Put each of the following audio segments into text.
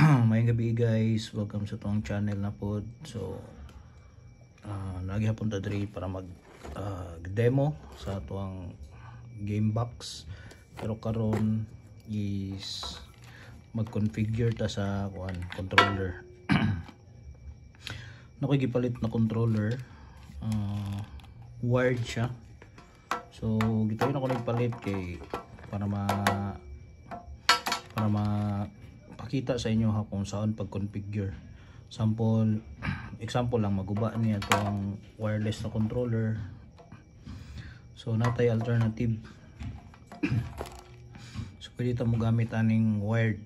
May gabi guys, welcome sa tong channel na pod. So nagihapon ta diri para mag demo sa tuang game box. Pero karon is mag-configure ta sa controller. Nakoy gipalit na controller, wired siya. So gitayon ako nagpalit kay para pakita sa inyo ha kung saan pag-configure. Example lang, maguba niya itong wireless na controller. So natay alternative. So pwede ito mo gamit aning wired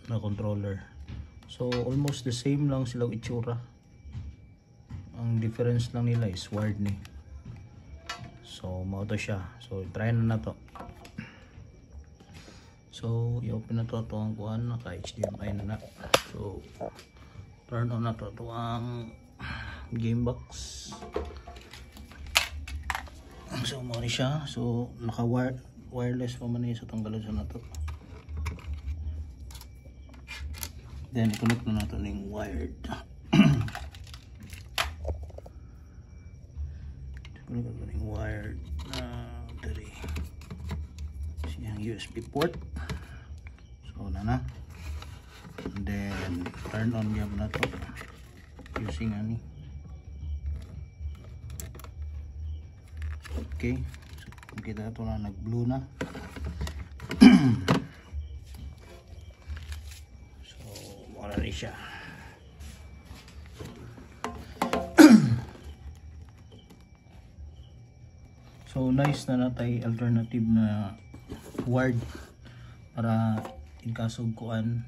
na controller. So almost the same lang silang itsura. Ang difference lang nila is wired ni. So mao to siya. So try na to. So i-open na to ang kuan, naka HDMI na. So turn on na to ang game box. So mao ni siya. So naka wireless pa man sa tanggalan sa nato. Then i-connect na nato ning wired. Connect na ning wired dari siyang USB port. So na. And then turn on niya na to using ani. Okay, so kita to na nag-blue na. So wala rin siya. So nice na natay alternative na wired para in kaso kuan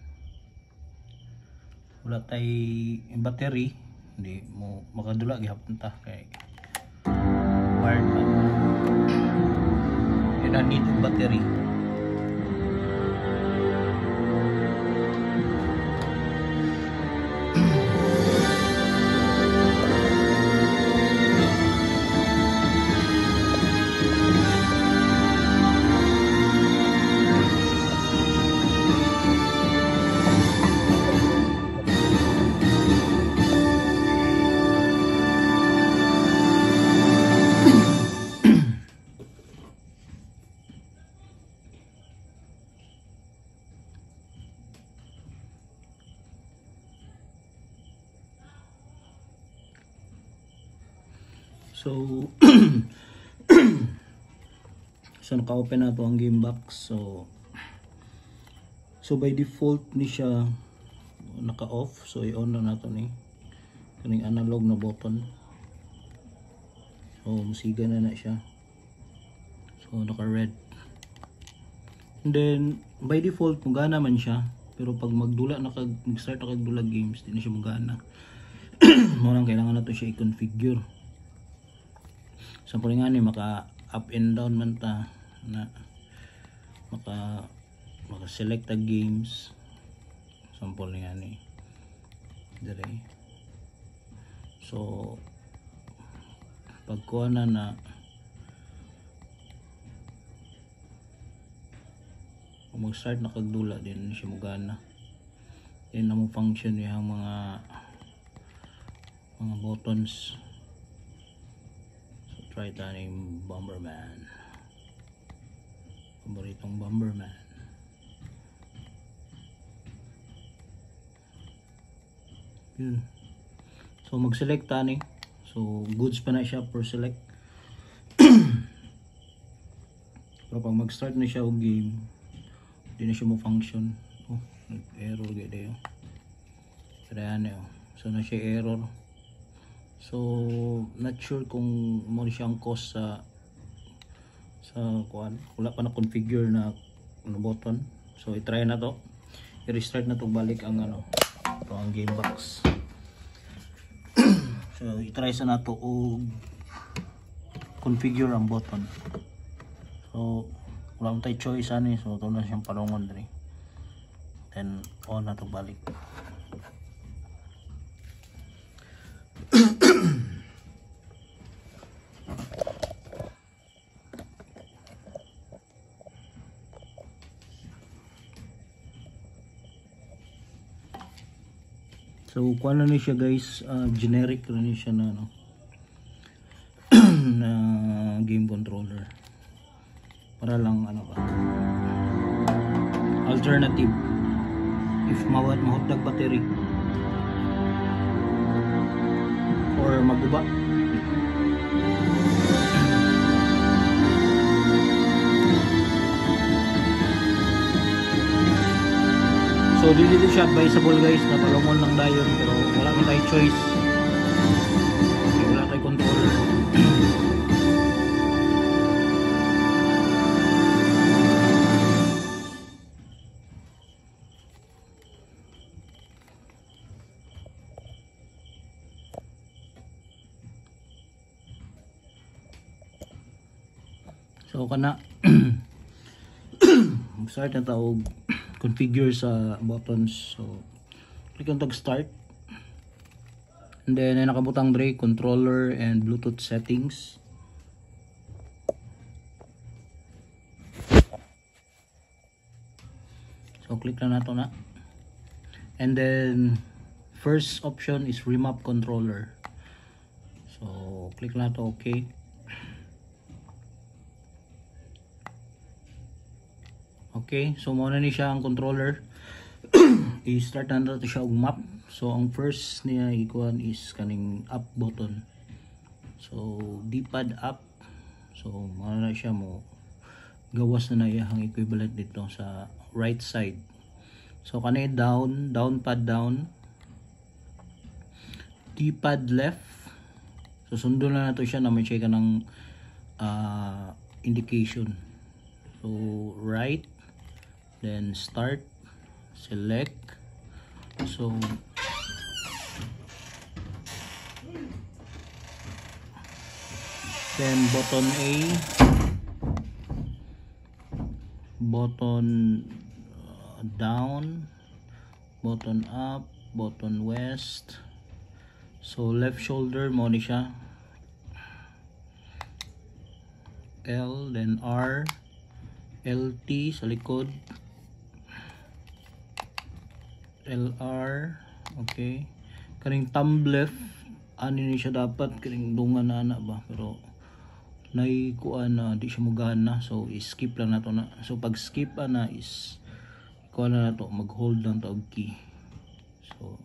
wala tay battery, hindi mo makadula gihapon ta kay wired lang. You don't need battery. So so naka-open na to ang game box. So by default ni siya naka-off. So i-on na nato ni kaning analog na button. So musiga na siya. So naka-red. And then by default mugana man siya, pero pag mag-start na kagdula games, di na siya mugana. Mo lang kailangan nato siya i-configure. So kung nga ni maka up and down man ta na maka select the games. Sample nga ni dire. So pag kuha na kung mag-start na kagdula din siya mugana. Then na mo function yung mga buttons. Try taning Bomberman. Paboritong Bomberman. Yun. So mag-select tani. So goods pa na siya per select. Pero pag mag-start na siya og game, hindi na siya mo function. Oh, nag-error gede. Kaya so na siya error. So not sure kung mo siyang cause sa kuan, wala pa na configure na button. So i-try na to. I-restart na to balik ang to ang game box. So i-try sa nato og configure ang button. So wala mo tay choice ani, so to na siyang palungon diri. Then on na to balik. So kuha na ni siya guys, generic na ni siya na ano, na game controller. Para lang ano ba, alternative if mahutdag battery or maguba. So dili siya advisable guys na palungon ng dayon, pero wala man tayo choice. Wala tayo controller. So kana start na taog configure sa buttons. So click on tag start, and then nakabutang dre controller and Bluetooth settings. So click na nato na, and then first option is remap controller. So click na to okay. Okay, so muna ni siya ang controller. I-start na nato siya og map. So ang first niya ikuan is kaning up button. So D-pad up. So muna na siya mo gawas na ang equivalent dito sa right side. So kanay down, down pad down. D-pad left. So sundo na nato siya na may check ng indication. So right, then start, select. So then button A, button down, button up, button west. So left shoulder mo ni siya, L, then R, LT sa likod, LR. Okay, kaning thumb left ani ni siya dapat kaning dungan na ana ba, pero nay kuan na di siya mogana, so skip lang nato na. So pag skip ana is kuan na nato, mag hold lang ta og key. So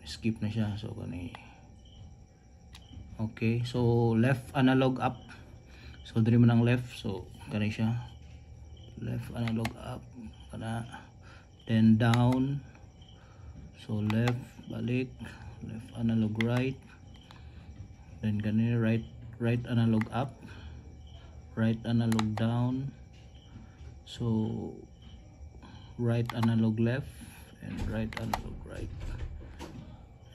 skip na siya. So kani okay, so left analog up. So diri man ang left, so kani siya left analog up kana, then down, so left balik, left analog right, then kani right, right analog up, right analog down, so right analog left, and right analog right.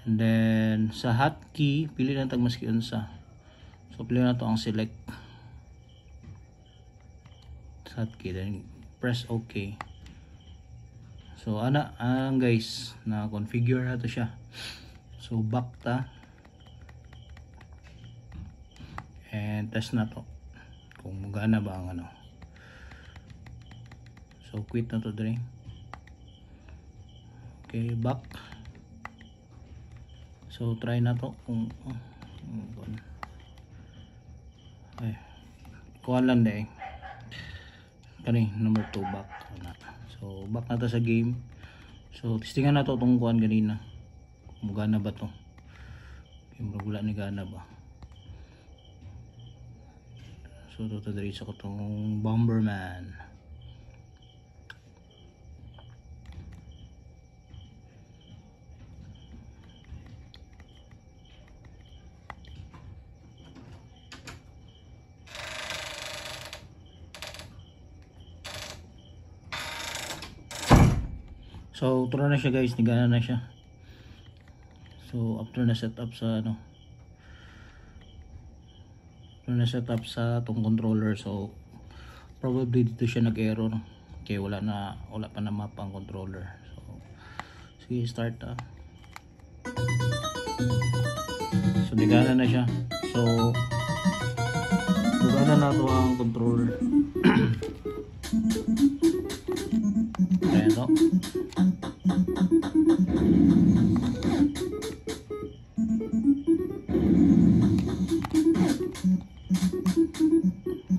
And then sa hotkey pili na tag maski unsa. So pili na to ang select hotkey, then press OK. So ana guys, na configure na to siya. So back ta and test na to kung magana ba ang ano. So quit na to dire. Okay, back. So try na to kung ay kuha lang deh kani number 2 back na. So back na to sa game. So testingan na to tong kuan ganina kung gana ba to, yung wala ni gana ba. So to diri sa ko tong Bomberman. So turo na siya guys, nagana na siya. So after na set up sa ano, na set up sa tong controller, so probably dito siya nag-error. Okay, wala pa na map ang controller. So sige, start So nagana na siya. So nagana na to ang controller. Try to.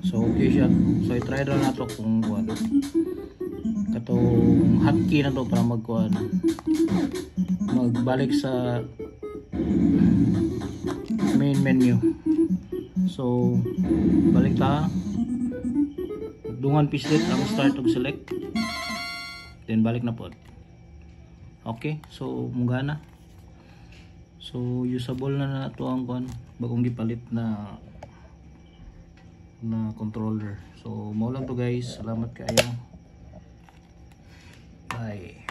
So okay siya. So i-try ra na to kung kuan. Katong hotkey na to para magkuan. Magbalik sa main menu. So balik ta. Dungan pislit ang start og select. Then balik na pod. Okay, so mugana. So usable na to ang kuan bagong gipalit na controller. So mao lang to guys. Salamat kayo. Bye.